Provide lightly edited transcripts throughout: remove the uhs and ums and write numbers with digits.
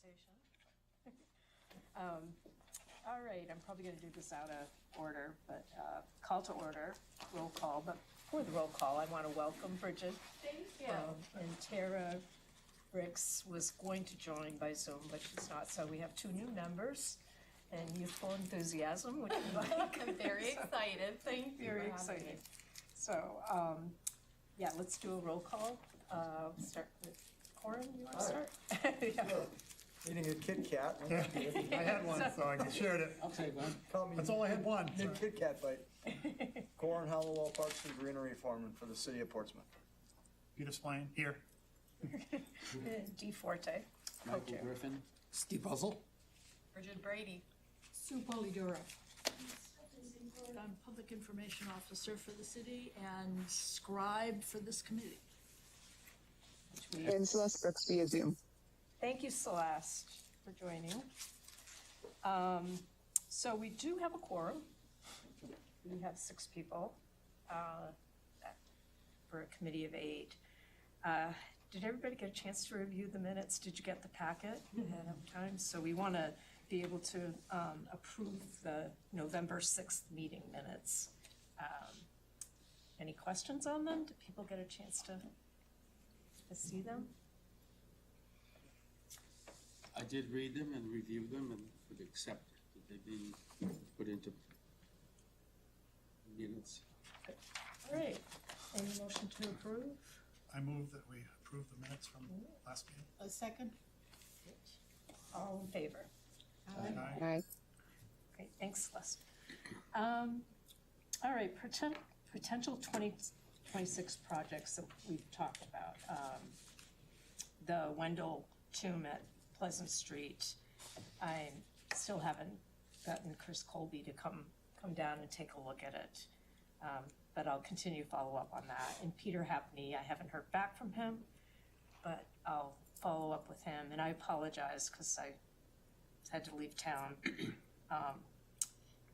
conversation. All right, I'm probably gonna do this out of order, but call to order, roll call. But for the roll call, I want to welcome Bridget. Thank you. And Tara Bricks was going to join by Zoom, but she's not. So we have two new members and youthful enthusiasm, which we like. I'm very excited. Thank you. Very for having me. excited. So, yeah, let's do a roll call. Start with Corin, you want to start? Yeah. Eating a Kit Kat. I had one, so I shared it. I'll take one. Call me That's all I had one. New Kit Kat bite. Corin Hallowell Parks and Greenery Foreman for the city of Portsmouth. Peter Spillane, here. Dee Forte, Michael co-chair. Griffin. Steve Puzzle. Bridget Brady. Sue Polidoro. I'm Public Information Officer for the city and scribe for this committee. And Celeste Brooks via Zoom. Thank you, Celeste, for joining. So we do have a quorum. We have 6 people for a committee of 8. Did everybody get a chance to review the minutes? Did you get the packet ahead of time? So we want to be able to approve the November 6th meeting minutes. Any questions on them? Did people get a chance to see them? I did read them and review them and would accept that they be put into minutes. All right, any motion to approve? I move that we approve the minutes from last meeting. A second? All in favor? Aye. Aye. Great, thanks, Celeste. All right, potential 2026 projects that we've talked about. The Wendell Tomb at Pleasant Street. I still haven't gotten Chris Colby to come down and take a look at it. But I'll continue to follow up on that. And Peter Hapney, I haven't heard back from him, but I'll follow up with him. And I apologize because I had to leave town.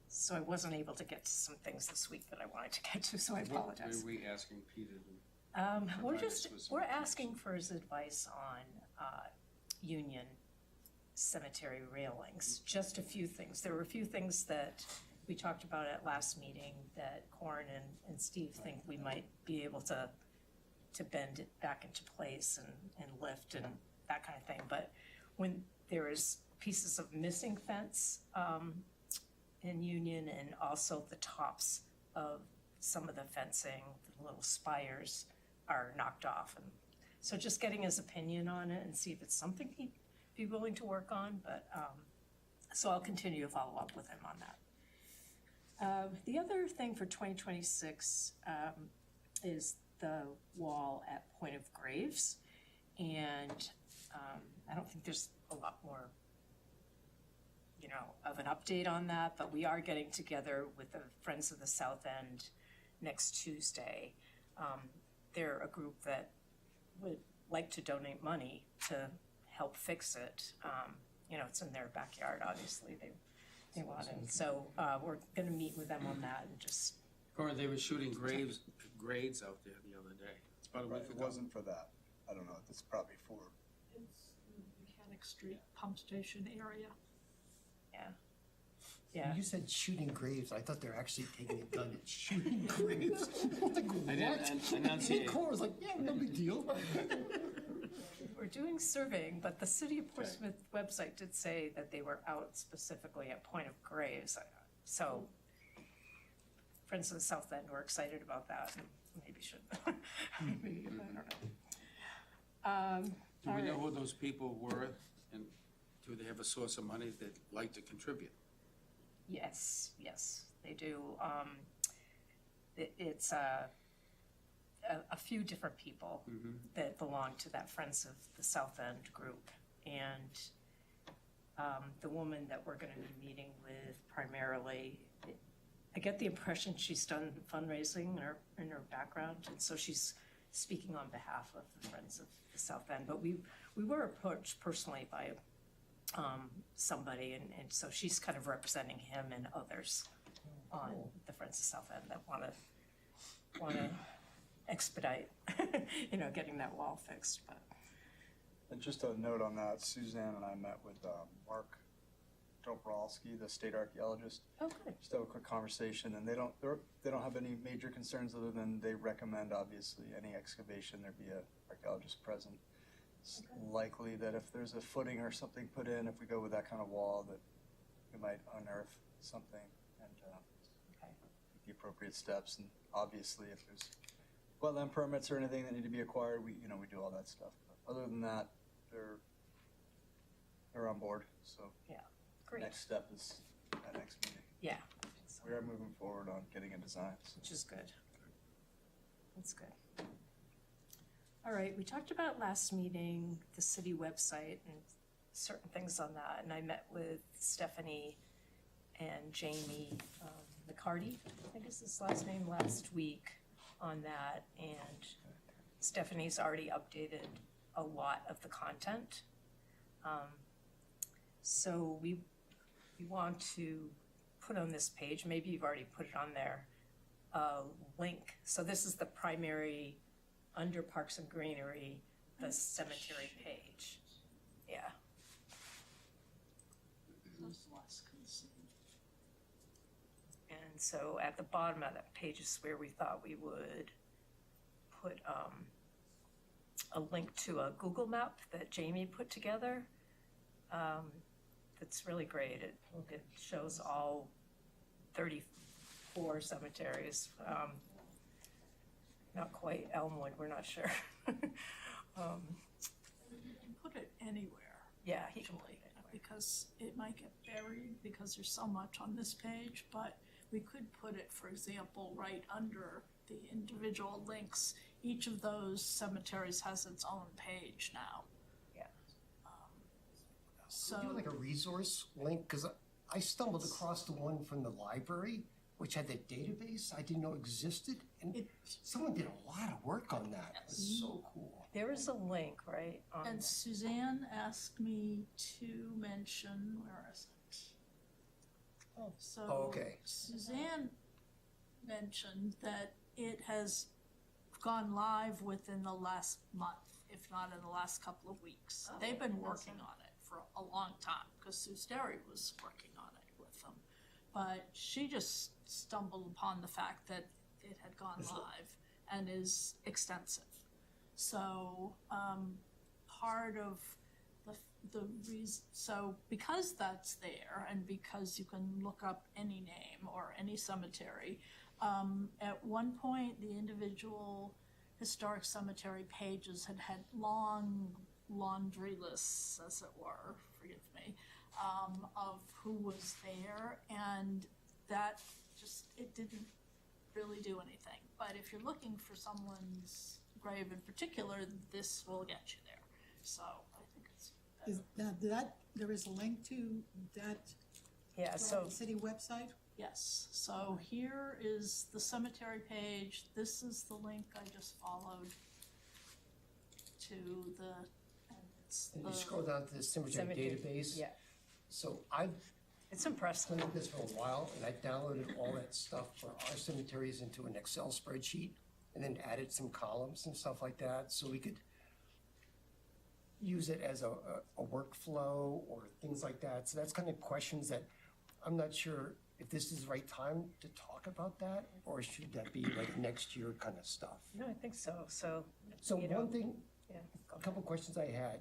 So I wasn't able to get to some things this week that I wanted to get to, so I apologize. What were we asking Peter to? We're asking for his advice on Union Cemetery railings, just a few things. There were a few things that we talked about at last meeting that Corin and Steve think we might be able to bend it back into place and lift and that kind of thing. But when there is pieces of missing fence in Union, and also the tops of some of the fencing, the little spires are knocked off. And so just getting his opinion on it and see if it's something he'd be willing to work on, but, so I'll continue to follow up with him on that. The other thing for 2026 is the wall at Point of Graves, and I don't think there's a lot more, of an update on that, but we are getting together with the Friends of the South End next Tuesday. They're a group that would like to donate money to help fix it. It's in their backyard, obviously, they want it. So we're gonna meet with them on that and just, Corin, they were shooting grades out there the other day. It's about a Right, week it ago. wasn't for that. I don't know, it's probably for, It's the Mechanic Street Pump Station area. yeah. You said shooting graves. I thought they were actually taking a gun and shooting graves. I was like, I didn't what? enunciate. Core was like, yeah, no big deal. We're doing surveying, but the City of Portsmouth website did say that they were out specifically at Point of Graves. So Friends of the South End were excited about that, and maybe should, maybe, I don't know. Do we know All right. who those people were, and do they have a source of money they'd like to contribute? Yes, they do. It's a few different people that belong to that Friends of the South End group. And the woman that we're gonna be meeting with primarily, I get the impression she's done fundraising in her background, and so she's speaking on behalf of the Friends of the South End. But we were approached personally by somebody, and so she's kind of representing him and others on the Friends of South End that wanna expedite, getting that wall fixed, but And just a note on that, Suzanne and I met with Mark Dobrowski, the state archaeologist. Oh, good. Just have a quick conversation, and they don't have any major concerns other than they recommend, obviously, any excavation, there be a archaeologist present. It's likely that if there's a footing or something put in, if we go with that kind of wall, that we might unearth something and Okay. take the appropriate steps. And obviously, if there's wetland permits or anything that need to be acquired, we do all that stuff. But other than that, they're on board. So Great. next step is that next meeting. Yeah, We are moving forward on getting a design. So. which is good. That's good. All right, we talked about last meeting, the city website and certain things on that, and I met with Stephanie and Jamie McCarty, I think is his last name, last week on that, and Stephanie's already updated a lot of the content. So we want to put on this page, maybe you've already put it on there, a link. So this is the primary, under Parks and Greenery, the cemetery page. Yeah, That's less concern. and so at the bottom of that page is where we thought we would put a link to a Google map that Jamie put together. That's really great. It shows all 34 cemeteries. Not quite Elmwood, we're not sure. You can put it anywhere. Yeah, he can Actually, leave it. because it might get buried because there's so much on this page, but we could put it, for example, right under the individual links. Each of those cemeteries has its own page now. Yeah. So, We do like a resource link, because I stumbled across the one from the library, which had that database I didn't know existed, and it, someone did a lot of work on that. It was so cool. There is a link, right? on and the- Suzanne asked me to mention, where is it? Oh. So Oh, okay. Suzanne mentioned that it has gone live within the last month, if not in the last couple of weeks. Oh, They've been awesome. working on it for a long time, because Sue Sterry was working on it with them. But she just stumbled upon the fact that it had gone live and is extensive. So, part of the reason, so because that's there and because you can look up any name or any cemetery, at one point, the individual historic cemetery pages had long laundry lists, as it were, forgive me, of who was there, and that just, it didn't really do anything. But if you're looking for someone's grave in particular, this will get you there. So I think it's Is that, there is a link to that Yeah, so, city website? yes. So here is the cemetery page. This is the link I just followed to the, and it's And you the, scroll down to the cemetery cemetery, database. yeah, So I've it's impressive. played with this for a while, and I downloaded all that stuff for our cemeteries into an Excel spreadsheet, and then added some columns and stuff like that, so we could use it as a workflow or things like that. So that's kind of questions that I'm not sure if this is the right time to talk about that, or should that be like next year kind of stuff? No, I think so, so, So you know, one thing, yeah. go a couple questions I had.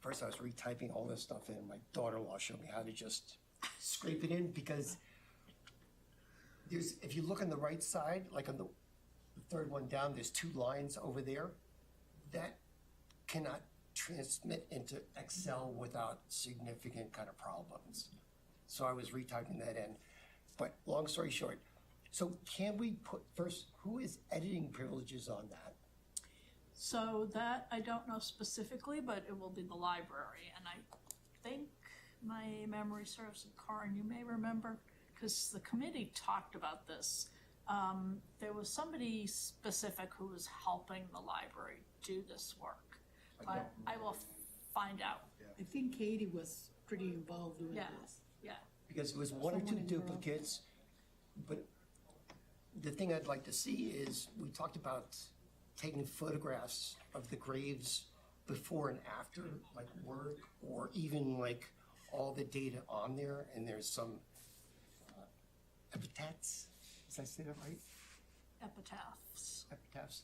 First, I was retyping all this stuff in. My daughter-in-law showed me how to just scrape it in, because there's, if you look on the right side, like on the third one down, there's two lines over there. That cannot transmit into Excel without significant kind of problems. So I was retyping that in. But long story short, so can we put, first, who is editing privileges on that? so that I don't know specifically, but it will be the library. And I think my memory serves, and Karin, you may remember, because the committee talked about this. There was somebody specific who was helping the library do this work. But I will find out, I think Katie was pretty involved with Yeah. this. yeah. Because it was one or two Someone in your duplicates, but the thing I'd like to see is, we talked about taking photographs of the graves before and after, like work, or even like all the data on there, and there's some epitaphs, did I say that right? Epitaphs. Epitaphs.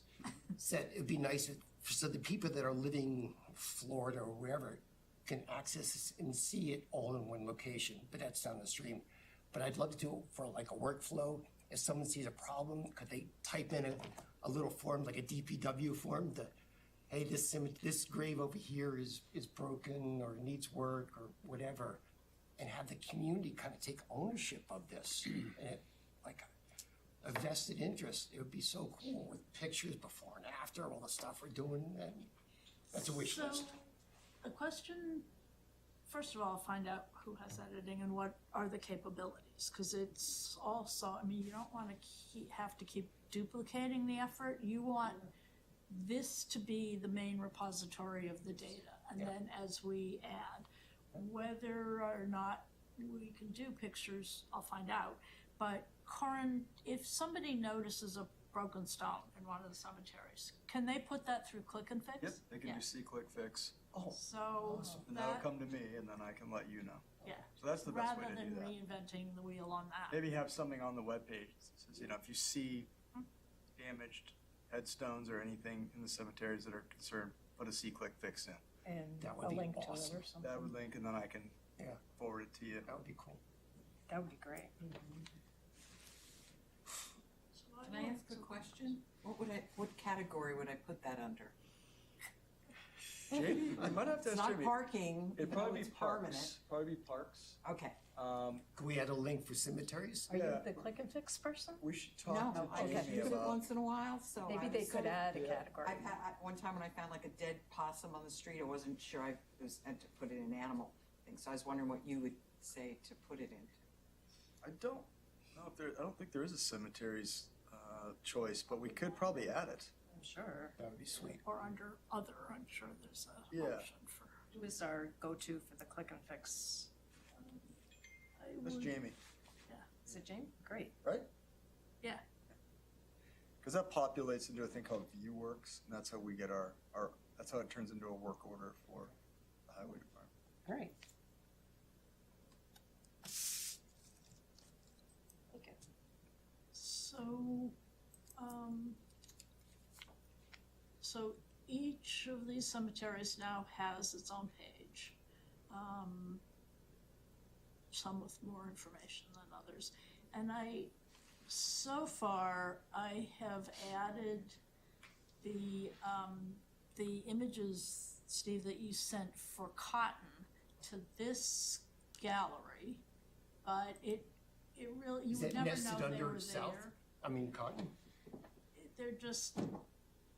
Said it'd be nice so the people that are living in Florida or wherever can access this and see it all in one location, but that's down the stream. But I'd love to do it for like a workflow. If someone sees a problem, could they type in a little form, like a DPW form, hey, this grave over here is broken or needs work or whatever, and have the community kind of take ownership of this, and it, like a vested interest. It would be so cool with pictures before and after, all the stuff we're doing, and that's a wish list. So, a question, first of all, find out who has editing and what are the capabilities, because it's also, I mean, you don't want to have to keep duplicating the effort. You want this to be the main repository of the data, and then as we add, whether or not we can do pictures, I'll find out. But Corin, if somebody notices a broken stone in one of the cemeteries, can they put that through Click and Fix? Yep, they can Yeah. do see-click fix, Oh, So and that'll that, come to me, and then I can let you know. yeah, So that's the best way rather to than do that. reinventing the wheel on that. Maybe have something on the webpage that says, you know, if you see damaged headstones or anything in the cemeteries that are concerned, put a see-click fix in. And That would a be link to it awesome. or something. That would link, and then I can yeah, forward it to you. that would be cool. That would be great. So Can I ask a question? What category would I put that under? Jamie, you might have to It's ask not Jamie. parking, It'd even though probably be it's permanent. parks, probably be parks. Okay. Could we add a link for cemeteries? Are you Yeah. the Click and Fix person? We should No, talk I to just Jamie use it about. once in a while, so. Maybe I they was could sort of- add a yeah. category. One time when I found like a dead possum on the street, I wasn't sure I was meant to put it in animal thing, so I was wondering what you would say to put it in. I don't know if there, I don't think there is a cemeteries, choice, but we could probably add it. I'm sure. That would be sweet. Or under other, I'm sure there's a Yeah. option for. Who is our go-to for the Click and Fix? I That's would- Jamie, Is it Jane? Great. right? Yeah. Because that populates into a thing called ViewWorks, and that's how we get our, that's how it turns into a work order for the highway department. Great. Okay. So, so each of these cemeteries now has its own page. Some with more information than others. And so far, I have added the images, Steve, that you sent for Cotton to this gallery, but it really, you Is would that never nested know they under were South? there. I mean, Cotton? They're just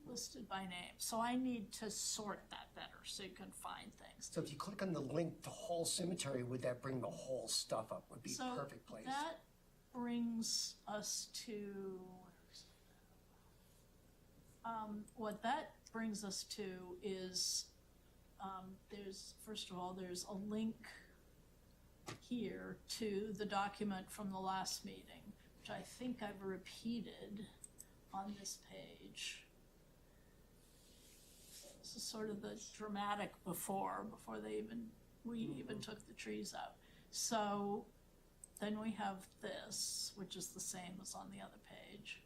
listed by name, so I need to sort that better so you can find things. So if you click on the link to whole cemetery, would that bring the whole stuff up? Would be So perfect place. that brings us to, what that brings us to is, first of all, there's a link here to the document from the last meeting, which I think I've repeated on this page. This is sort of the dramatic before we even took the trees out. So then we have this, which is the same as on the other page.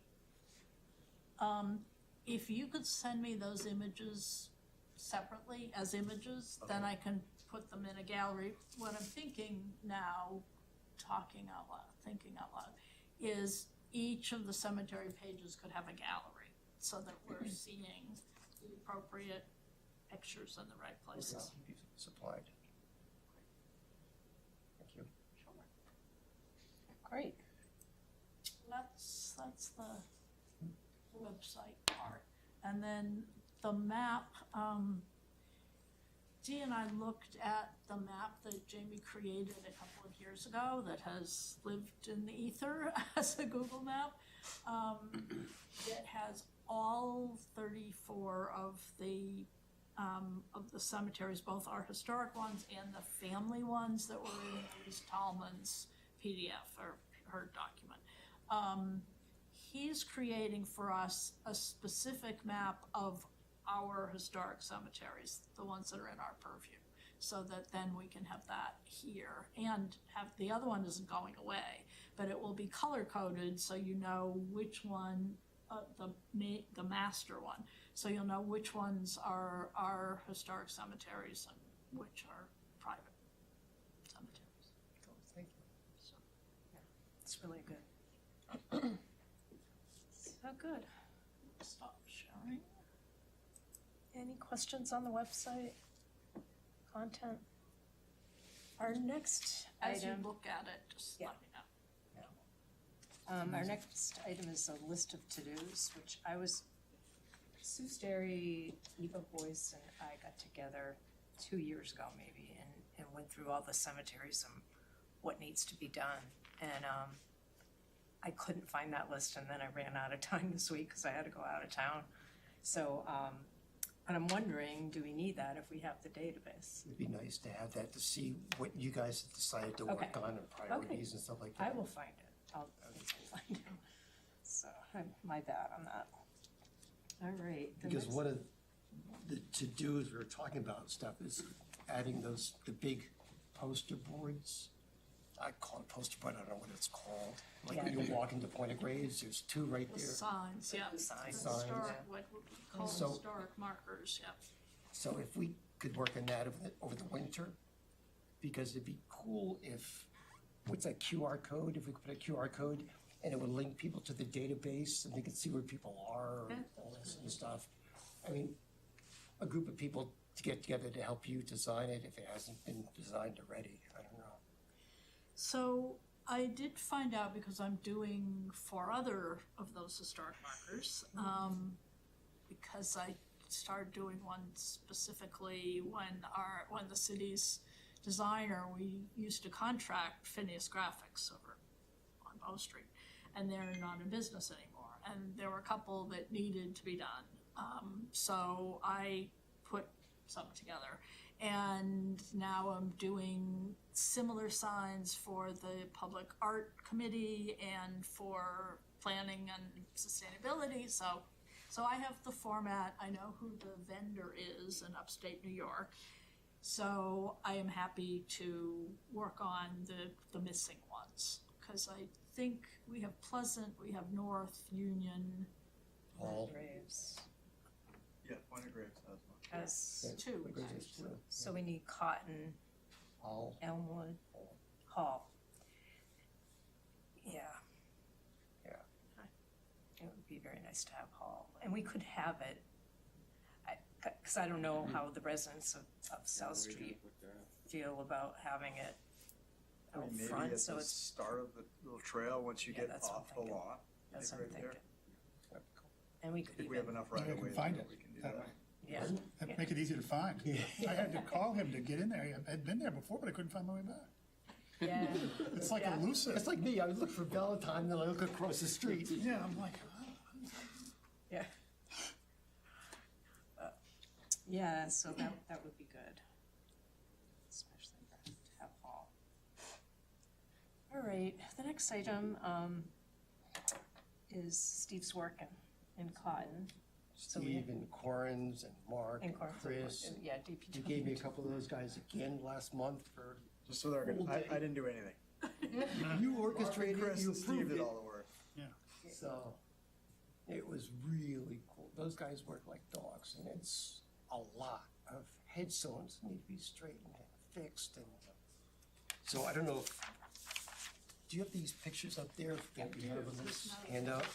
If you could send me those images separately as images, then I can put them in a gallery. What I'm thinking now, thinking out loud, is each of the cemetery pages could have a gallery so that we're seeing the appropriate pictures in the right places. Be supplied. Thank you. Great. That's the website part. And then the map, Dee and I looked at the map that Jamie created a couple of years ago that has lived in the ether as a Google map. It has all 34 of the cemeteries, both our historic ones and the family ones that were in Louise Tallman's PDF or her document. He's creating for us a specific map of our historic cemeteries, the ones that are in our purview. So that then we can have that here and have, the other one isn't going away, but it will be color coded so you know which one, the master one. So you'll know which ones are our historic cemeteries and which are private cemeteries. Cool, thank you. So, It's really good. So good. stop sharing. Any questions on the website? Content? Our next As you item, look at it, just let me know. our next item is a list of to-dos, which Sue Sterry, Eva Boyce, and I got together 2 years ago maybe, and went through all the cemeteries and what needs to be done. And, I couldn't find that list, and then I ran out of time this week because I had to go out of town. So, and I'm wondering, do we need that if we have the database? It'd be nice to have that to see what you guys have decided to work Okay. on and priorities and stuff like I that. will find it. I'll find it. So, my bad on that. All right. the Because next- one of the to-dos we were talking about stuff is adding the big poster boards. I call it poster board, I don't know what it's called. Like when Yeah. you walk into Point of Graves, there's two right The there. signs, yeah. Signs. Historic, what would be called So- historic markers, yeah. So if we could work on that over the winter, because it'd be cool if, what's that QR code? If we could put a QR code and it would link people to the database and they could see where people are and all this and stuff. I mean, a group of people to get together to help you design it if it hasn't been designed already. I don't know. So I did find out, because I'm doing 4 other of those historic markers, because I started doing one specifically when the city's designer, we used to contract Phineas Graphics over on Bow Street, and they're not in business anymore, and there were a couple that needed to be done. So I put something together, and now I'm doing similar signs for the Public Art Committee and for planning and sustainability, so I have the format, I know who the vendor is in upstate New York, so I am happy to work on the missing ones, because I think we have Pleasant, we have North, Union, All. Graves Yeah, Point of Graves has one. has two, Point of Graves is actually. two. So we need Cotton, All. Elmwood, Hall. Yeah. Yeah. It would be very nice to have Hall, and we could have it, because I don't know how the residents of South Where you Street put that? feel about having it I out mean, maybe front, at so the it's, start of the little trail, once you Yeah, get that's what I'm off the thinking. lot. that's what maybe I'm right there. thinking. And we could If we have even, enough Maybe right I away, can find then it we can do that that. way. yeah, That'd make it easy to find. I had to call him to get in there. I'd been there before, but I couldn't find my way back. yeah, It's like Yeah. elusive. It's like me, I would look for Valentine, then I look across the street. Yeah, I'm like, oh. yeah. Yeah, so that would be good, especially to have Hall. All right, the next item, is Steve's work in Cotton. So we- Steve and Corins and Mark And and Corn- Chris. Yeah, You DPW. gave me a couple of those guys again last month for, Just so they're good, Full I day. didn't do anything. you Mark and orchestrated it, Chris you and Steve approved did it. all the work. So, it was really cool. Those guys work like dogs, and it's a lot of headstones that need to be straightened and fixed, and so I don't know if, do you have these pictures up there that you have on this handout?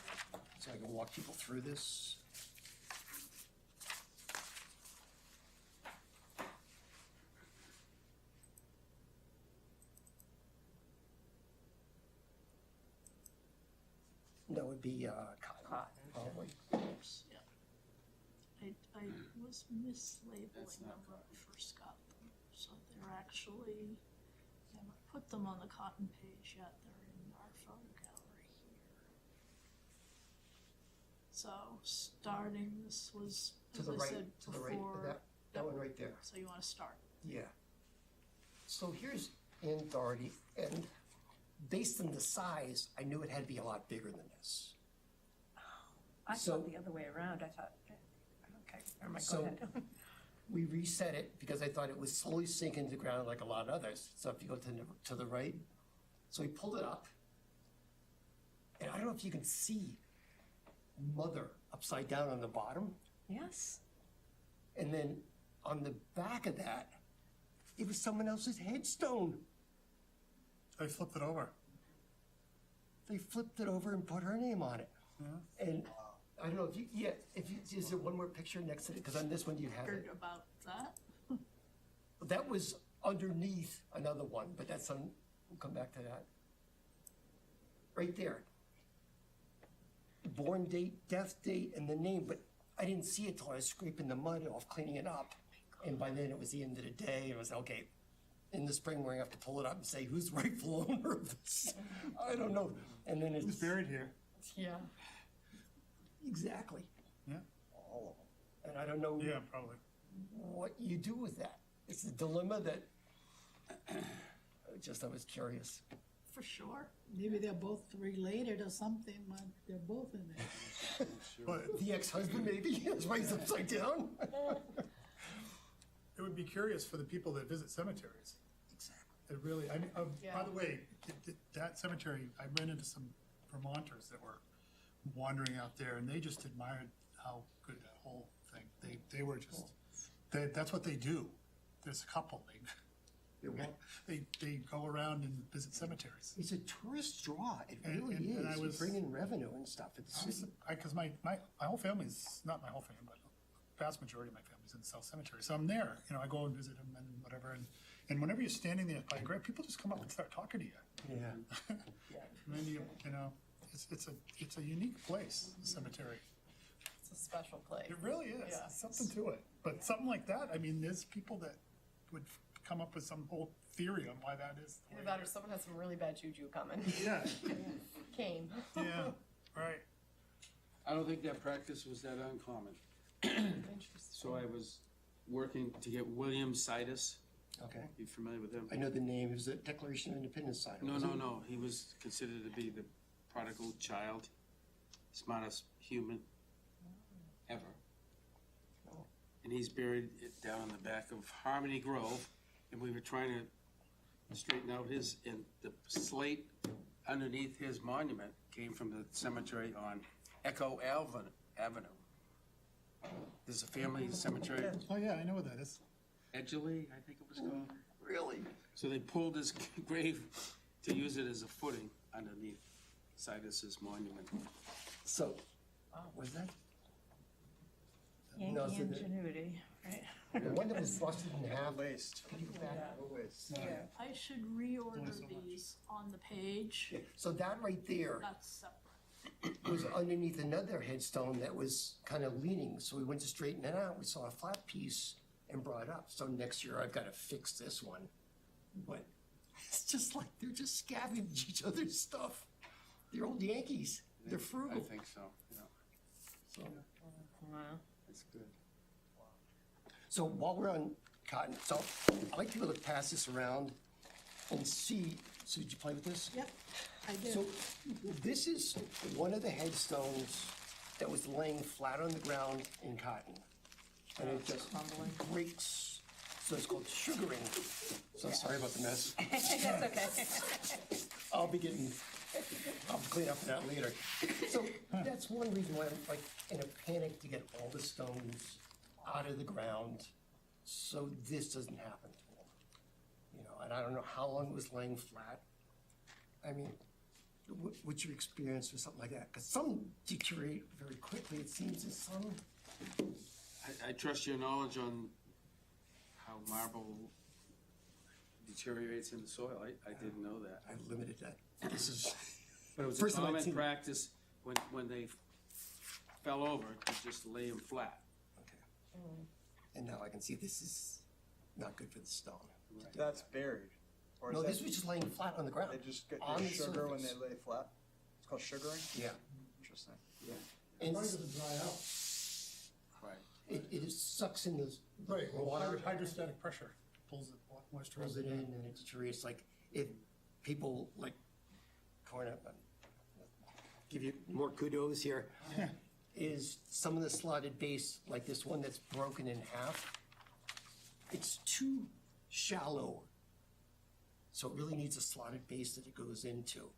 So I can walk people through this? That would be, Cotton, Cotton. probably. Oops, yeah. I was mislabeling That's them not when I first got them, so they're actually, I haven't put them on the Cotton page yet, they're in our photo gallery here. So, starting, this was, To as the I right, said to the right, before, that one right there. so you wanna start. Yeah. So here's Ann Doherty, and based on the size, I knew it had to be a lot bigger than this. I So- thought the other way around, I thought, okay, Never mind, go So- ahead. We reset it because I thought it was slowly sinking to the ground like a lot of others. So if you go to the right, so we pulled it up. And I don't know if you can see mother upside down on the bottom. Yes. And then on the back of that, it was someone else's headstone. I flipped it over. They flipped it over and put her name on it. And I don't know if you, is there one more picture next to it? Because on this one you have Heard it. about that? That was underneath another one, but that's on, we'll come back to that. Right there. Born date, death date, and the name, but I didn't see it till I was scraping the mud off, cleaning it up. And by then it was the end of the day, it was, okay, in the spring we're gonna have to pull it up and say, who's the rightful owner of this? I don't know. And then It's it's, buried here. Yeah. exactly. Yeah. All of them. And I don't know Yeah, probably. what you do with that. It's a dilemma that, I was curious. For sure. Maybe they're both related or something, but they're both in there. But The ex-husband maybe, that's why he's upside down. it would be curious for the people that visit cemeteries. Exactly. It really, I mean, by Yeah. the way, that cemetery, I ran into some Vermonters that were wandering out there, and they just admired how good that whole thing. They were just, that's what they do. There's a couple, they go around and visit cemeteries. It's a tourist draw, it And- really and I is, was- it's bringing revenue and stuff. It's, Because my whole family's, not my whole family, but the vast majority of my family's in the South Cemetery. So I'm there, I go and visit them and whatever. And whenever you're standing there by a grave, people just come up and start talking to you. yeah. And then it's a unique place, the cemetery. It's a special place. It really is. Yeah. There's something to it. But something like that, I mean, there's people that would come up with some whole theory on why that is. the Either way that it or is. someone has some really bad juju coming. Yeah, Came. yeah, right. I don't think that practice was that uncommon. Interesting. So I was working to get William Sidus. Okay. You familiar with him? I know the name, it was the Declaration of Independence sign. No, wasn't no, it? no. He was considered to be the prodigal child, smartest human ever. And he's buried it down in the back of Harmony Grove. And we were trying to straighten out and the slate underneath his monument came from the cemetery on Echo Avenue. There's a family cemetery, Oh, yeah, I know what that is. Edgerly, I think it was called. Really? So they pulled his grave to use it as a footing underneath Sidus's monument. So, was that, Yankee No, so the- ingenuity, right? the one that was busted in half? Waste. Can you go back? No waste. I should reorder Only so much. these on the page. So that right there That's separate. was underneath another headstone that was kind of leaning, so we went to straighten it out, we saw a flat piece and brought it up. So next year I've gotta fix this one. But it's just like, they're just scavenging each other's stuff. They're old Yankees, they're I frugal. think so, yeah. So- Wow. That's good. So while we're on cotton, so I'd like people to pass this around and see, so did you play with this? Yep, I did. So this is one of the headstones that was laying flat on the ground in cotton. And it just breaks, so it's called sugaring. So sorry about the mess. That's okay. I'll clean up that later. So that's one reason why I'm like in a panic to get all the stones out of the ground, so this doesn't happen to them. And I don't know how long it was laying flat. I mean, what's your experience with something like that? Because some deteriorate very quickly, it seems, and some, I trust your knowledge on how marble deteriorates in the soil. I didn't know that. I've limited that. This is, But it was First a time I've common seen it. practice when they fell over to just lay them flat. okay. And now I can see this is not good for the stone. That's buried. Or is No, that- this was just laying flat on the ground. They just get on the the sugar when they surface. lay flat? It's called sugaring? Yeah. Interesting. And dry out. Right. it sucks in the Right, well, water. hydrostatic pressure pulls it, moisture. Pulls it in and it deteriorates, like, if people like, corn up, give you more kudos here. is some of the slotted base, like this one that's broken in half, it's too shallow. So it really needs a slotted base that it goes into.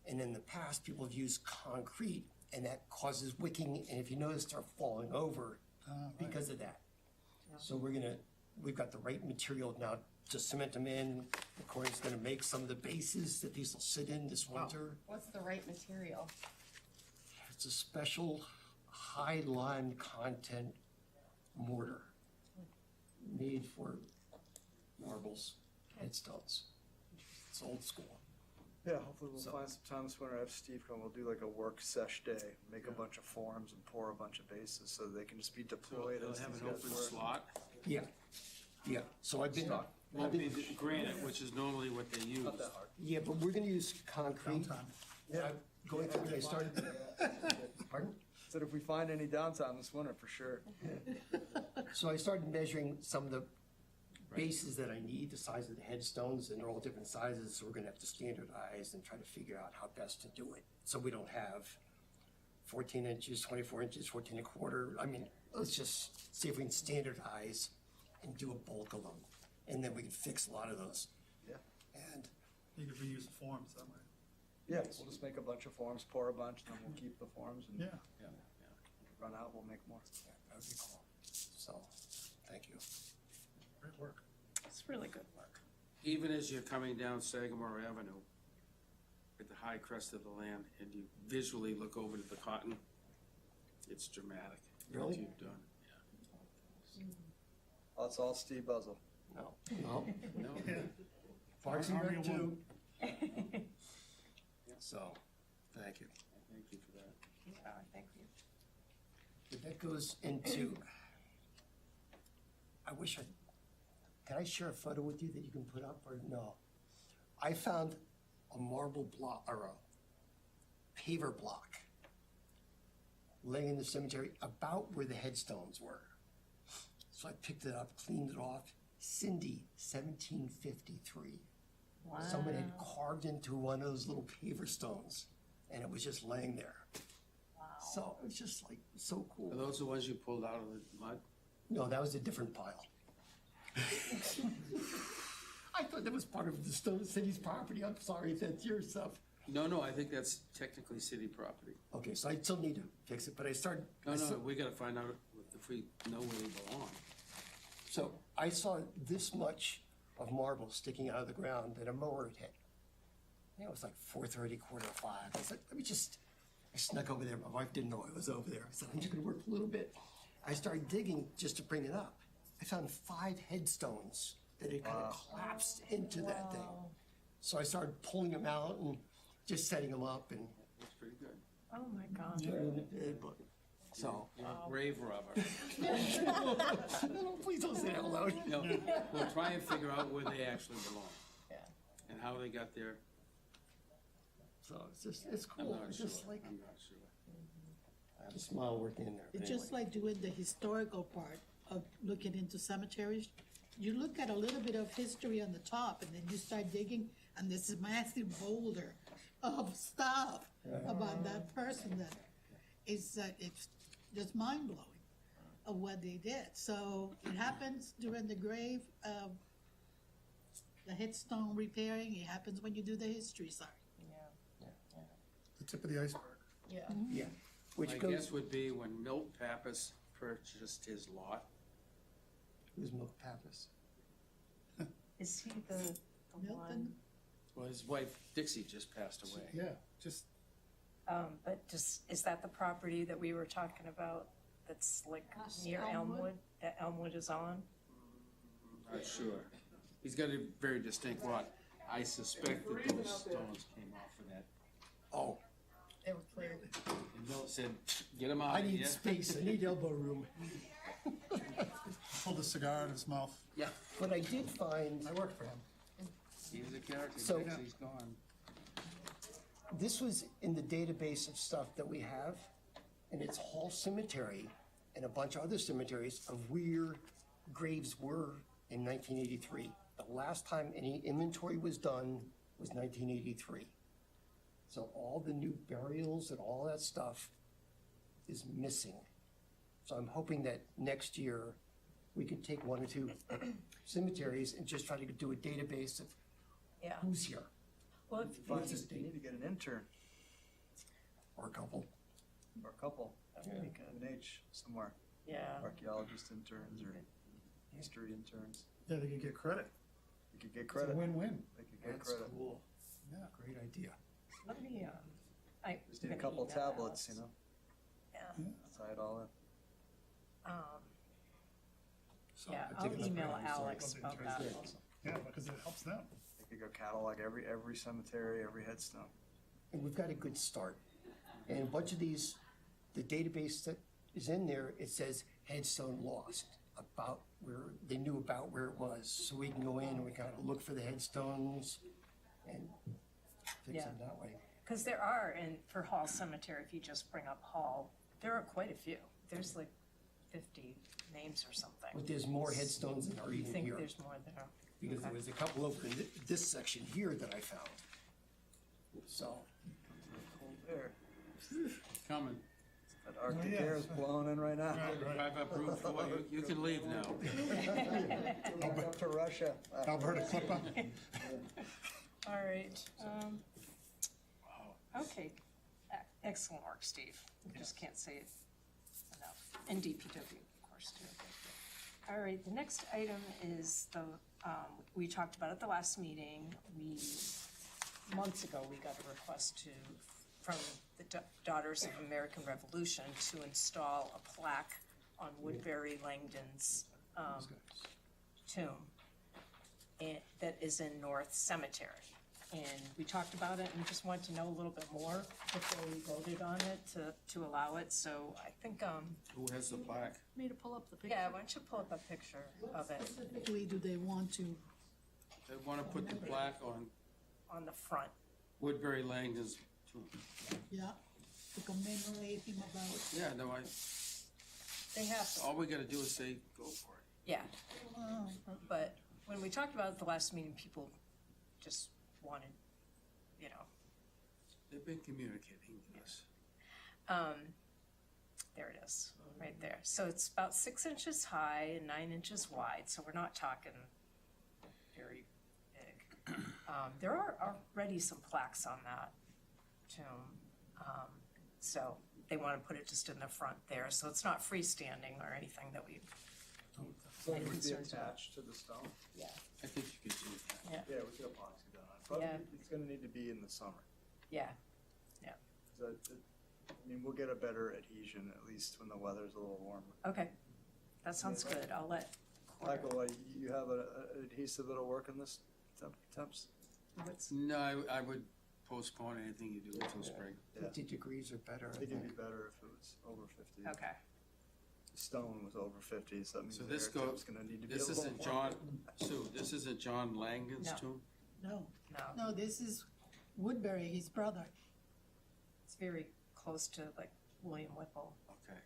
And in the past, people have used concrete, and that causes wicking, and if you notice, they're falling over because of that. So we've got the right material now to cement them in. Corey's gonna make some of the bases that these will sit in this winter. What's the right material? It's a special high lime content mortar made for marbles, headstones. It's old school. Yeah, hopefully we'll So- find some time this winter, have Steve come, we'll do like a work sesh day, make a bunch of forms and pour a bunch of bases so they can just be So deployed they'll as have these an guys open work. slot. Yeah, yeah, so I've been, Won't be the granite, which is normally what they use. Not that hard. yeah, but we're gonna use concrete. Downtime. Yeah, going through, I started, pardon? Said if we find any downtime this winter, for sure. So I started measuring some of the bases that I need, the size of the headstones, and they're all different sizes, so we're gonna have to standardize and try to figure out how best to do it. So we don't have 14 inches, 24 inches, 14 and a quarter. I mean, let's just see if we can standardize and do a bulk of them. And then we can fix a lot of those. Yeah. And You could reuse the forms that way. Yeah, we'll just make a bunch of forms, pour a bunch, and then we'll keep the forms and Yeah. run out, we'll make more. yeah, that would be cool. So, thank you. Great work. It's really good work. Even as you're coming down Sagamore Avenue, at the high crest of the land, and you visually look over to the cotton, it's dramatic. What Really? you've done. Oh, it's all Steve Buzzell. No, No, Parks and Army Rec of too. One. So, thank you. thank you for that. Yeah, thank you. But that goes into, can I share a photo with you that you can put up or no? I found a marble block, or a paver block laying in the cemetery about where the headstones were. So I picked it up, cleaned it off. Cindy, 1753. Wow. Someone had carved into one of those little paver stones, and it was just laying there. Wow. So it was just like so Are cool. those the ones you pulled out of the mud? No, that was a different pile. I thought that was part of the Stone City's property. I'm sorry if that's your stuff. No, I think that's technically city property. Okay, so I still need to fix it, but I started. No, we gotta find out if we know where they belong. So I saw this much of marble sticking out of the ground that a mower had hit. I think it was like 4:30, 4:45. I was like, I snuck over there. My wife didn't know I was over there. I said, I'm just gonna work a little bit. I started digging just to bring it up. I found 5 headstones that had kind of collapsed into that thing. So I started pulling them out and just setting them up and That's pretty good. Oh, my God. so. You're a grave robber. No, please don't say that out loud. No, we'll try and figure out where they actually belong. Yeah. And how they got there, So it's I'm cool. not It's sure. just like, I'm not sure. I have a smile working in there. It's Anyway. just like doing the historical part of looking into cemeteries. You look at a little bit of history on the top and then you start digging and this massive boulder of stuff about that person that is, it's just mind blowing of what they did. So it happens during the grave, the headstone repairing, it happens when you do the history side. Yeah. The tip of the iceberg. Yeah. Yeah, which My goes, guess would be when Milt Pappas purchased his lot, who's Milk Pappas? Is he the one? Milton? well, his wife Dixie just passed away. Yeah, just, But just, is that the property that we were talking about that's like near Elmwood? Elmwood, that Elmwood is on? Not sure. He's got a very distinct lot. I suspect that those stones came off of that. Oh, They were cleared. And Milt said, get him out I of need here. space, I need elbow room. pulled a cigar out of his mouth. Yeah, But I did find, I worked for him. he was a character. So- Dixie's gone. this was in the database of stuff that we have, and it's Hall Cemetery and a bunch of other cemeteries of where graves were in 1983. The last time any inventory was done was 1983. So all the new burials and all that stuff is missing. So I'm hoping that next year, we can take one or two cemeteries and just try to do a database of Yeah, who's here, well, You need to get an intern or a couple. or a couple, Yeah. an H somewhere, yeah, archaeologist interns or history interns. Yeah, they could get credit. They could get It's a credit, win-win. they could get That's credit. cool. Yeah. Great idea. let me, I. Just need a I'm gonna couple email tablets, Alex. you know, Yeah, tie it all in. So yeah, I I'll think it's email great. Alex So, about that. Yeah, because it helps them. They could go catalog every cemetery, every headstone. And we've got a good start. And a bunch of these, the database that is in there, it says headstone lost, about where, they knew about where it was. So we can go in and we kind of look for the headstones and fix Yeah. them that way. Because there are, and for Hall Cemetery, if you just bring up Hall, there are quite a few. There's like 50 names or something. But there's more headstones than are You even think here. there's more there? Because there Okay. was a couple over in this section here that I found. So, Cold air. Coming. That Arctic yeah. air is blowing in right now. I've approved for you. You can leave now. Going to Russia. Alberta Clipper. All right, okay, excellent work, Steve. I just can't say it enough. And DPW, of course, too. All right, the next item is we talked about at the last meeting, months ago, we got a request from the Daughters of American Revolution to install a plaque on Woodbury Langdon's tomb that is in North Cemetery. And we talked about it and just wanted to know a little bit more before we voted on it to allow it. So I think, Who has the plaque? Me to pull up the picture. yeah, why don't you pull up a picture of it Specifically, do they want to, They want to put the plaque on on the front? Woodbury Langdon's tomb. yeah, to commemorate him about, Yeah, no, They have, all we gotta do is say, go for it. yeah. But when we talked about it at the last meeting, people just wanted, you know, They've been communicating with us. there it is, right there. So it's about 6 inches high and 9 inches wide, so we're not talking very big. There are already some plaques on that tomb. So they want to put it just in the front there, so it's not freestanding or anything that we, So it would be concerns about- attached to the stone? yeah, I think you could do that. yeah, Yeah, we could epoxy that on. Probably, Yeah. it's gonna need to be in the summer. yeah. 'Cause I mean, we'll get a better adhesion, at least when the weather's a little warmer. Okay, that sounds good. I'll let Michael, you have an adhesive that'll work in this temps? what's, No, I would postpone anything you do until spring. 50 degrees or better, I I think it'd be think. better if it was over 50. okay. The stone was over 50, so that means So the this air goes- temp's gonna need to be a This little isn't warmer. John, Sue, this isn't John Langdon's No. tomb? no, No, no, this is Woodbury, his brother. it's very close to like William Whipple. Okay.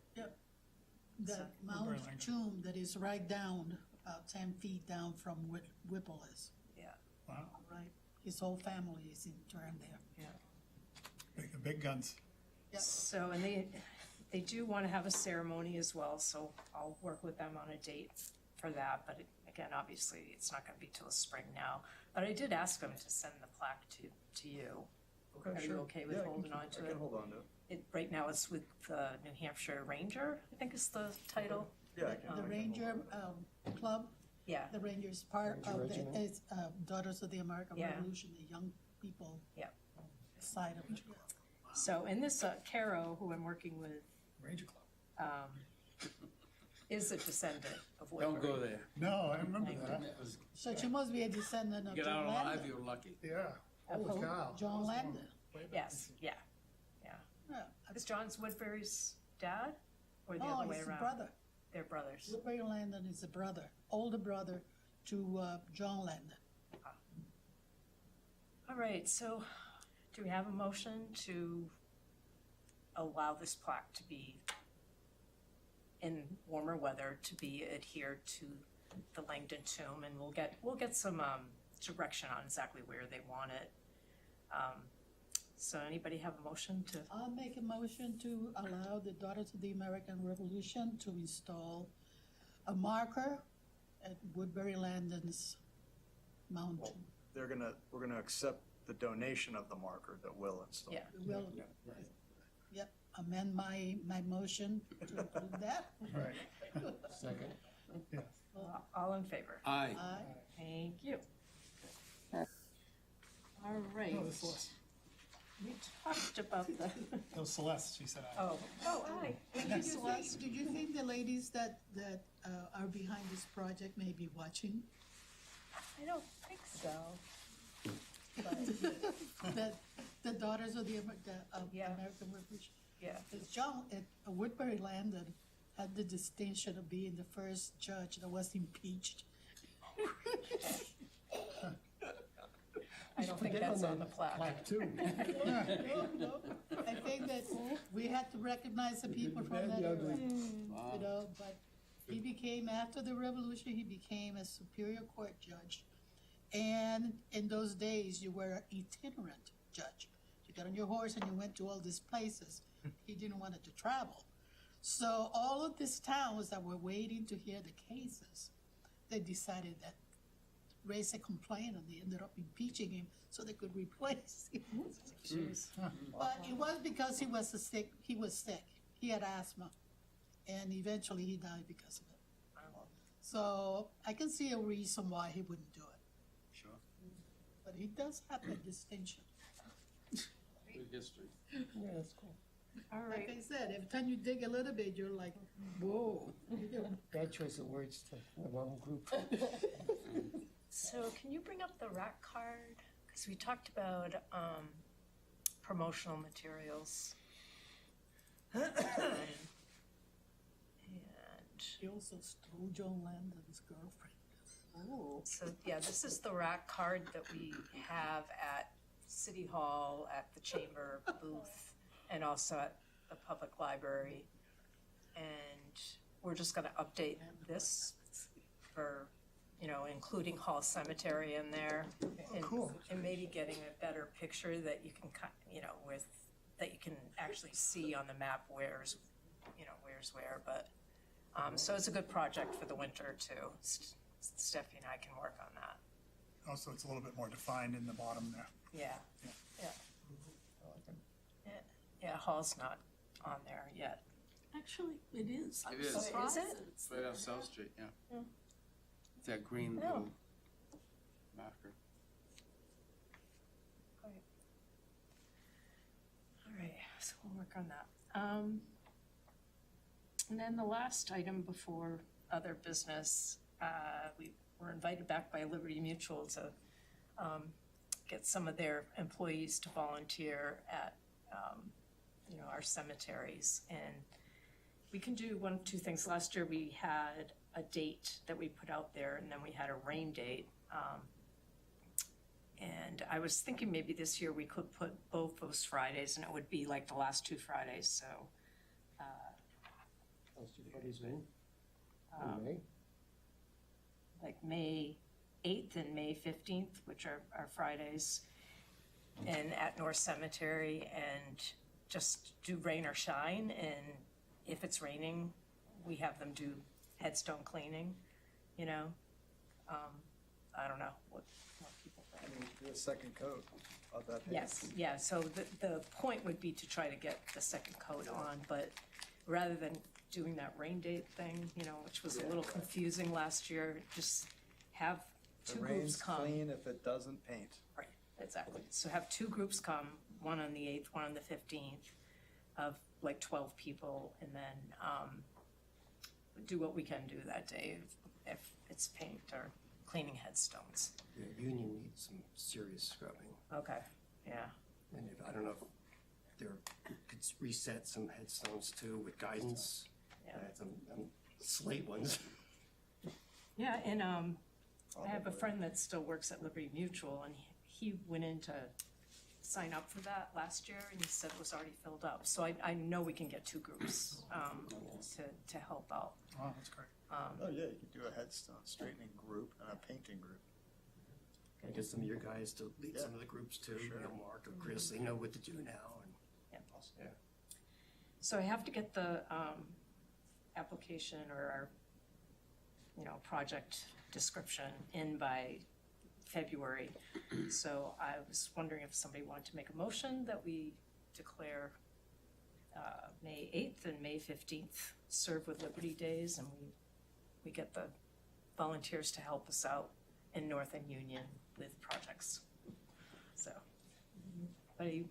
The So- Mount Woodbury. Tomb that is right down, about 10 feet down from Whipple is, Yeah, Wow, right? His whole family is interned there. yeah. big guns. Yep. So, and they do want to have a ceremony as well, so I'll work with them on a date for that, but again, obviously, it's not gonna be till the spring now. But I did ask them to send the plaque to you. Okay, Are you sure. okay with Yeah, I can holding keep- on to I it? can hold on to it. Right now, it's with the New Hampshire Ranger, I think is the title. Yeah, I can. I The can Ranger hold on to it. Club, Yeah, the Rangers part Ranger of the, Regiment? is Daughters of the American Yeah. Revolution, the young people yeah. side of it. So, and this Caro, who I'm working with, Ranger Club. is a descendant of Woodbury. Don't go there. No, I remember that. So she must be a descendant of Get John out alive, Landon. you're lucky. Yeah. Of Holy who? cow. John Landon. Yes, yeah. Yeah. Is John's Woodbury's dad, or the Oh, other way he's a around? brother. They're brothers. Woodbury Landon is a brother, older brother to John Landon. All right, so do we have a motion to allow this plaque to be in warmer weather, to be adhered to the Langdon tomb, and we'll get some direction on exactly where they want it. So anybody have a motion to, I'll make a motion to allow the Daughters of the American Revolution to install a marker at Woodbury Landon's mountain. We're gonna accept the donation of the marker that will install. yeah, We will, yep, amend my motion to include that. Right. Second. all in favor? Aye. Aye. Thank you. All right. No, this was, We talked about the, no, Celeste, she said aye. aye. Did you think the ladies that are behind this project may be watching? I don't think so. That the Daughters of the Yeah. American Revolution? Yeah, Because John, Woodbury Landon had the distinction of being the first judge that was impeached. I don't think that's on the plaque. Plaque too. No, I think that we had to recognize the people from that era, you know, but he became, after the revolution, he became a Superior Court judge. And in those days, you were an itinerant judge. You got on your horse and you went to all these places. He didn't want it to travel. So all of these towns that were waiting to hear the cases, they decided that, raise a complaint, and they ended up impeaching him so they could replace him. But it was because he was sick. He had asthma, and eventually he died because of it. So I can see a reason why he wouldn't do it. Sure. But he does have a distinction. Good history. Yeah, that's cool. All Like right, I said, every time you dig a little bit, you're like, whoa. Bad choice of words to the wrong group. so can you bring up the rack card? Because we talked about promotional materials. And He also stole John Landon's girlfriend. so, yeah, this is the rack card that we have at City Hall, at the Chamber booth, and also at the Public Library. And we're just gonna update this for, you know, including Hall Cemetery in there. And- cool. And maybe getting a better picture that you can you know, that you can actually see on the map where's where, but, so it's a good project for the winter too. Stephanie and I can work on that. Also, it's a little bit more defined in the bottom there. Yeah, yeah. Yeah, Hall's not on there yet. Actually, it is. I'm It is. surprised Is it? that it's Right there. off South Street, yeah. Yeah. That green No. little marker. All right, so we'll work on that. And then the last item before other business, we were invited back by Liberty Mutual to get some of their employees to volunteer at, you know, our cemeteries. And we can do one of two things. Last year, we had a date that we put out there, and then we had a rain date. And I was thinking maybe this year we could put both those Fridays, and it would be like the last two Fridays, so. Those two parties in May. Like May 8th and May 15th, which are Fridays, and at North Cemetery, and just do rain or shine, and if it's raining, we have them do headstone cleaning, you know? I don't know what people think. Do a second coat of that paint. Yes, yeah, so the point would be to try to get the second coat on, but rather than doing that rain date thing, you know, which was a little confusing last year, just have If two it groups rains, come. clean. If it doesn't, paint. Right, exactly. So have two groups come, one on the 8th, one on the 15th, of like 12 people, and then do what we can do that day if it's paint or cleaning headstones. Yeah, Union needs some serious scrubbing. Okay, yeah. And if, I don't know if there could reset some headstones too with guidance. Yeah. I had some slate ones. Yeah, and I have a friend that still works at Liberty Mutual, and he went in to sign up for that last year, and he said it was already filled up. So I know we can get two groups to help out. Oh, that's great. Oh, yeah, you could do a headstone straightening group and a painting group. Can I get some of your guys to lead some of the groups too, you know, Mark or Chris, they know what to do now and. Yep. Yeah. So I have to get the application or our, project description in by February. So I was wondering if somebody wanted to make a motion that we declare May 8th and May 15th Serve with Liberty Days, and we get the volunteers to help us out in North and Union with projects. So, anybody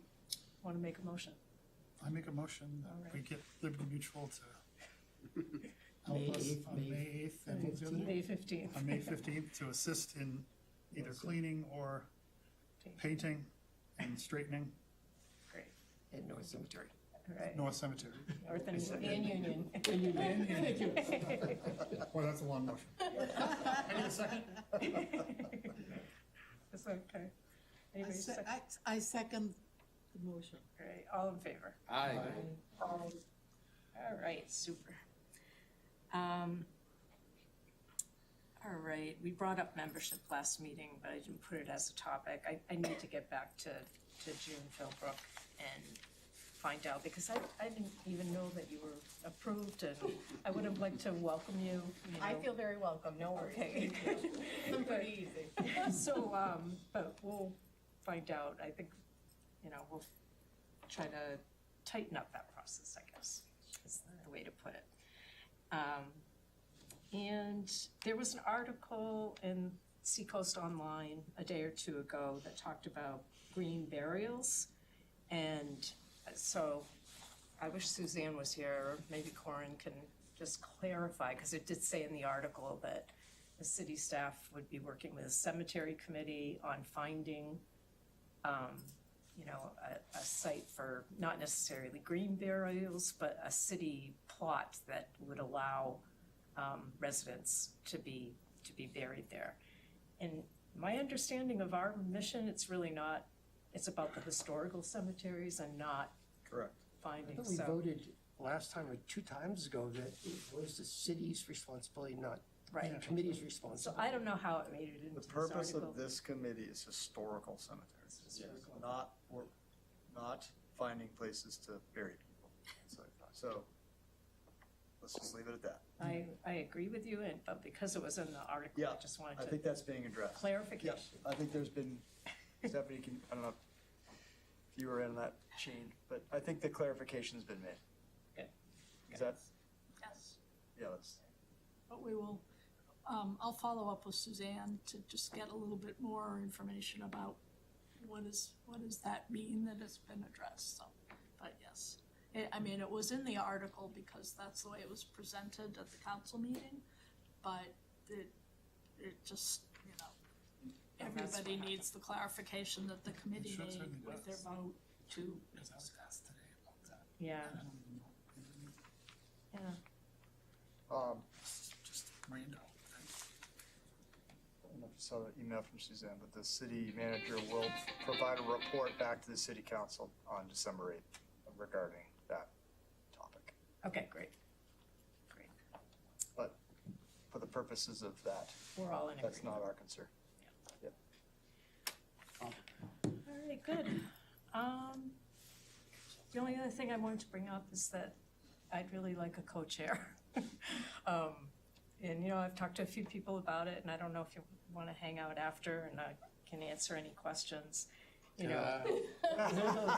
want to make a motion? I make a motion All that right. we get Liberty Mutual to May help us 8th, on May May 8th and what's the other name? May 15th. On May 15th to assist in either cleaning or painting and straightening Great, At North Cemetery. all right. North Cemetery. North and Union. Thank you. Boy, that's a long motion. I need a second? It's okay. Anybody second? I second the motion. All right, all in favor? Aye. All right, super. All right, we brought up membership last meeting, but I didn't put it as a topic. I need to get back to June Philbrook and find out, because I didn't even know that you were approved, and I would have liked to welcome you, I feel very welcome, no worries. Okay. I'm pretty easy. So, but we'll find out. I think, we'll try to tighten up that process, I guess, is the way to put it. And there was an article in Seacoast Online a day or two ago that talked about green burials. And so I wish Suzanne was here, or maybe Corin can just clarify, because it did say in the article that the city staff would be working with a cemetery committee on finding, a site for not necessarily green burials, but a city plot that would allow residents to be buried there. And my understanding of our mission, it's really not, it's about the historical cemeteries and not Correct. I finding, thought we so, voted last time or 2 times ago that it was the city's responsibility, not right. the committee's So responsibility. I don't know how it made it into The this purpose article. of this committee is historical cemeteries. Historical. We're not finding places to bury people. So, let's just leave it at that. I agree with you, but because it was in the article, Yeah, I just wanted I to think that's being addressed. clarification. I think there's been, Stephanie, I don't know if you were in that chain, but I think the clarification's been made. Good. Is that, Yes, yeah, that's, but we will, I'll follow up with Suzanne to just get a little bit more information about what does that mean that it's been addressed, so, but yes. It was in the article because that's the way it was presented at the council meeting, but it just, Yeah, that's everybody what needs the clarification that the committee Sure, made certainly with their does. vote to, Because I was asked today about that. Yeah, I don't even know. yeah. Just random. I don't know if you saw the email from Suzanne, but the city manager will provide a report back to the city council on December 8th regarding that topic. Okay, great. Great. But for the purposes of that, We're all in agreement. that's not our concern. All right, good. The only other thing I wanted to bring up is that I'd really like a co-chair. And, I've talked to a few people about it, and I don't know if you want to hang out after and I can answer any questions.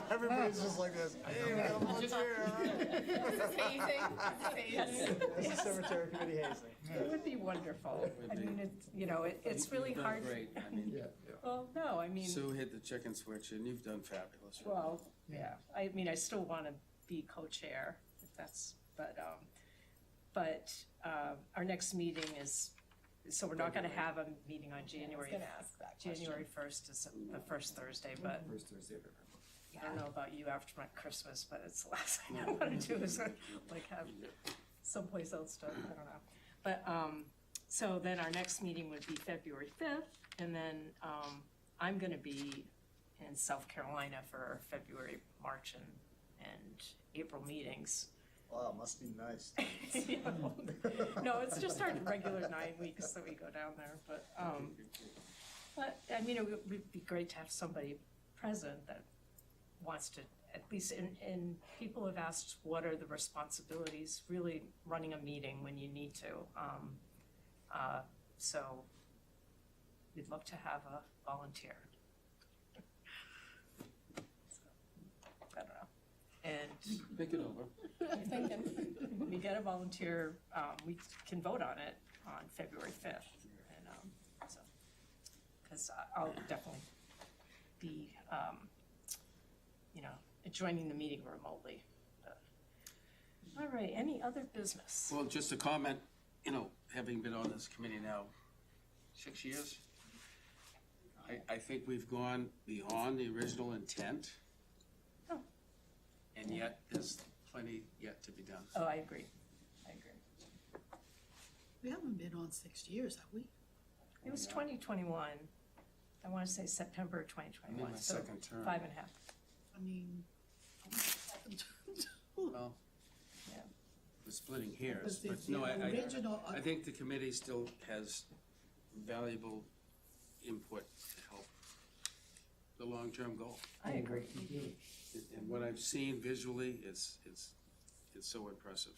Everybody's just like this. Hey, we got a volunteer. This is cemetery committee hazing. It would be wonderful. I mean, it's really You've done hard. great. I mean, Yeah. Well, no, I mean. Sue hit the chicken switch and you've done fabulous. Well, yeah, I mean, I still want to be co-chair, if that's, but our next meeting is, so we're not gonna have a meeting on I was January gonna ask that question. 1st is the first Thursday, but First Thursday of November. I don't know about you after my Christmas, but it's the last thing I wanna do is like have someplace else to, I don't know. But, so then our next meeting would be February 5th, and then, I'm gonna be in South Carolina for our February, March, and April meetings. Wow, must be nice. No, it's just our regular 9 weeks that we go down there, but, But, I mean, it would be great to have somebody present that wants to, at least, and people have asked, what are the responsibilities, really running a meeting when you need to. So, we'd love to have a volunteer. I don't know. And Pick it over. I'm thinking, we get a volunteer, we can vote on it on February 5th. And, so, because I'll definitely be, joining the meeting remotely. All right, any other business? Well, just a comment, having been on this committee now 6 years, I think we've gone beyond the original intent. Oh. And yet, there's plenty yet to be done. Oh, I agree. We haven't been on 6 years, have we? It was 2021. I want to say September 2021. I'm in my so second term. 5.5. I mean. Well, Yeah. we're splitting hairs, But but the no, original- I think the committee still has valuable input to help the long-term goal. I agree. And what I've seen visually, it's so impressive.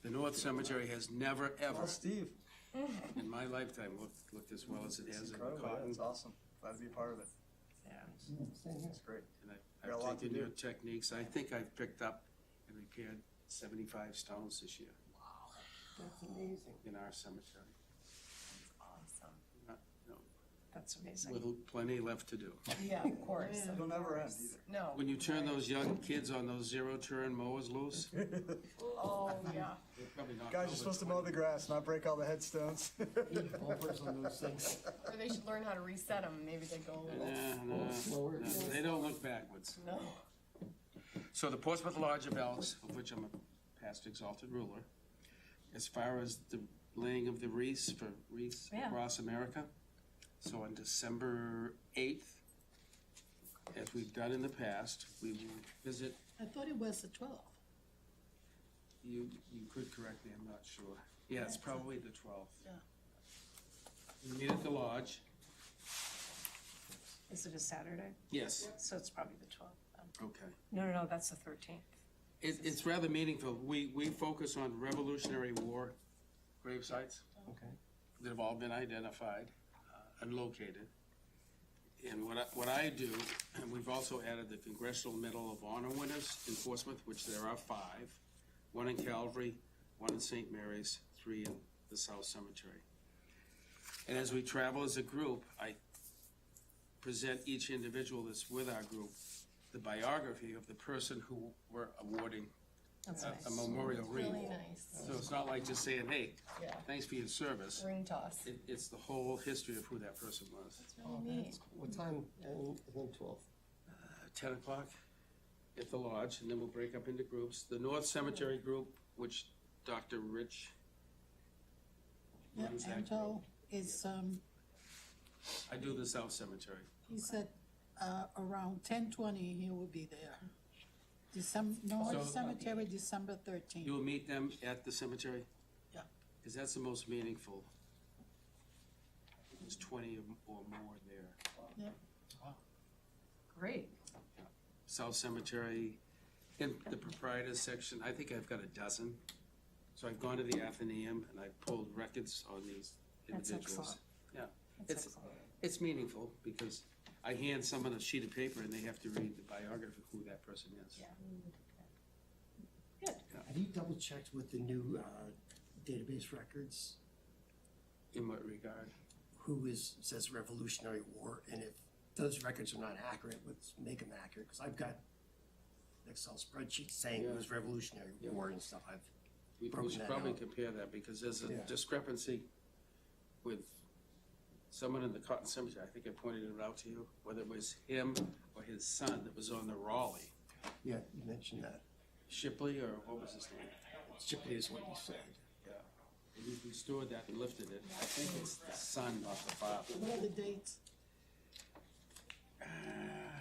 The North Cemetery has never, ever, Well, Steve, in my lifetime, looked as well as it it's has in incredible. Yeah, Cotton. it's awesome. Glad to be a part of it. Yeah. It's great. And Got a I've lot to taken your do. techniques. I think I've picked up and repaired 75 stones this year That's amazing. in our cemetery. Awesome. That's amazing. With plenty left to do. Yeah, of course. Yeah. It'll never end either. No. When you turn those young kids on those zero-turn mowers loose, Oh, yeah. they're probably not. Guys, you're supposed to mow the grass, not break all the headstones. Bumpers on those things. Or they should learn how to reset them. Maybe they go a little. Slower. They don't look backwards. No. So the Portsmouth Lodge of Elks, of which I'm a past exalted ruler, as far as the laying of the wreaths for wreaths Yeah. across America. So on December 8th, as we've done in the past, we will visit, I thought it was the 12th. you could correct me, I'm not sure. Yeah, it's probably the 12th. Yeah. We meet at the lodge. Is it a Saturday? Yes. So it's probably the 12th. Okay. No, that's the 13th. It's rather meaningful. We focus on Revolutionary War grave sites. Okay. That have all been identified and located. And what I do, and we've also added the Congressional Medal of Honor winners in Portsmouth, which there are 5. 1 in Calvary, 1 in St. Mary's, 3 in the South Cemetery. And as we travel as a group, I present each individual that's with our group the biography of the person who we're awarding That's a nice. memorial wreath. Really nice. So it's not like just saying, hey, Yeah. thanks for your service. Ring toss. It's the whole history of who that person was. That's really neat. What time? And 12th. 10 o'clock at the lodge, and then we'll break up into groups. The North Cemetery group, which Dr. Rich Yeah, runs that group. Anto is, I do the South Cemetery. he said, around 10:20, he will be there. So, North Cemetery, December 13th. You will meet them at the cemetery? Yeah. Because that's the most meaningful. There's 20 or more there. Great. South Cemetery, in the proprietors section, I think I've got a dozen. So I've gone to the Athenaeum and I've pulled records on these That's individuals. excellent. Yeah, That's it's, excellent. it's meaningful because I hand someone a sheet of paper and they have to read the biography of who that person is. Yeah. Good. Have you double checked with the new database records? In what regard? Says Revolutionary War, and if those records are not accurate, let's make them accurate, because I've got Excel spreadsheets saying it was Revolutionary Yeah. War and stuff. We Broken should that probably out. compare that because there's a Yeah. discrepancy with someone in the Cotton Cemetery. I think I pointed it out to you, whether it was him or his son that was on the Raleigh. Yeah, you mentioned that. Shipley, or what was his name? Shipley is what you said. Yeah. And we restored that and lifted it. I think it's the son, not the father. What are the dates?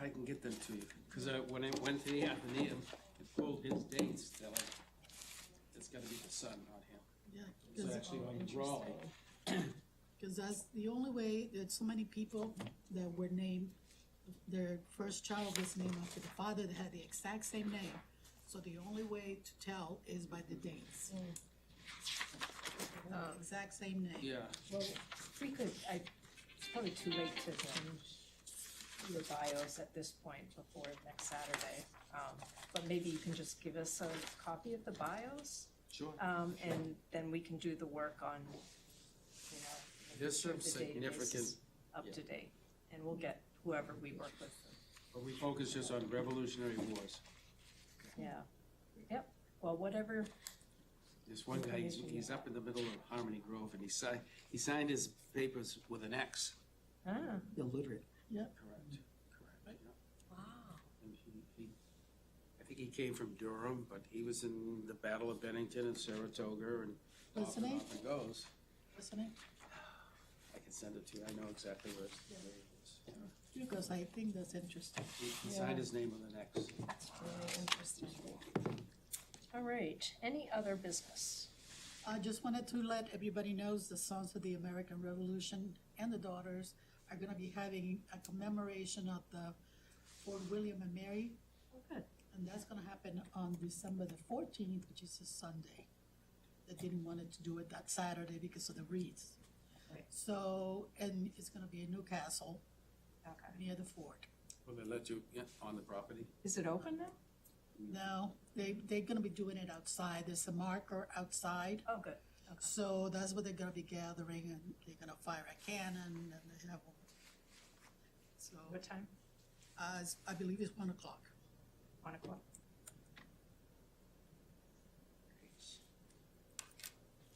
I can get them to you, because when I went to the Athenaeum and pulled his dates, they're like, it's gotta be the son, not him. Yeah. It's because- actually on Raleigh. Because that's the only way, there's so many people that were named, their first child was named after the father that had the exact same name. So the only way to tell is by the dates. Exact same name. Yeah, Well, if we could, it's probably too late to change your bios at this point before next Saturday. But maybe you can just give us a copy of the bios, sure. and then we can do the work on, you know, making There's sure some the database significant, is up yeah. to date. And we'll get whoever we work with, but we focus just on Revolutionary Wars. yeah. Yep, well, whatever, This one guy, he's up in the middle of Harmony Grove, and he signed his papers with an X. Illiterate. Correct, yeah. wow. And I think he came from Durham, but he was in the Battle of Bennington and Saratoga, and What's off the and name? off it goes. What's the name? I can send it to you, I know exactly where it is. Yeah. Because I think that's interesting. He signed his name with an X. That's really interesting. All right, any other business? I just wanted to let everybody knows the Sons of the American Revolution and the Daughters are gonna be having a commemoration of the Fort William and Mary. Oh, good. And that's gonna happen on December the 14th, which is a Sunday. They didn't want it to do it that Saturday because of the wreaths. Right. So, and it's gonna be in Newcastle, Okay. near the fort. Will they let you get on the property? Is it open now? No, they're gonna be doing it outside. There's a marker outside. Oh, good. Okay. So that's what they're gonna be gathering, and they're gonna fire a cannon, and they have, so, What time? I believe it's 1 o'clock. 1 o'clock.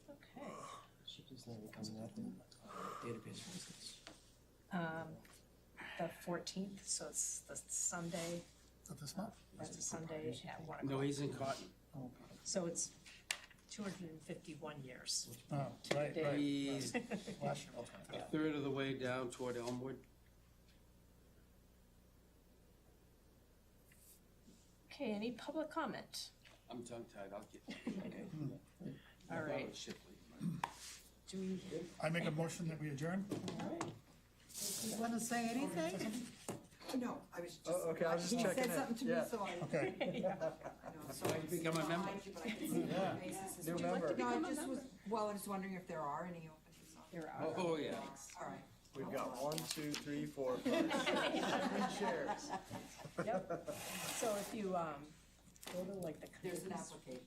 Okay. She just never coming out in database reasons. The 14th, so it's the Sunday, Of this month? that's a Sunday at 1 No, o'clock. he's in Cotton. So it's 251 years. Oh, right, right. He's Last year. a third of the way down toward Elmwood. Okay, any public comment? I'm tongue-tied, I'll get. All right. Shipley. Do we, I make a motion that we adjourn? You wanna say anything? No, I was just. Oh, okay, I was just He checking said it. something to me, Yeah. so I. Okay. I know, so I Become a member. behind you, but I can see the Yeah. faces. New No, member. I just was, well, I was wondering if there are any openings on. there are. Oh, yeah. All right. We've got 1, 2, 3, 4, 5, 7 chairs. Yep. So if you, go to like the There's an committees application.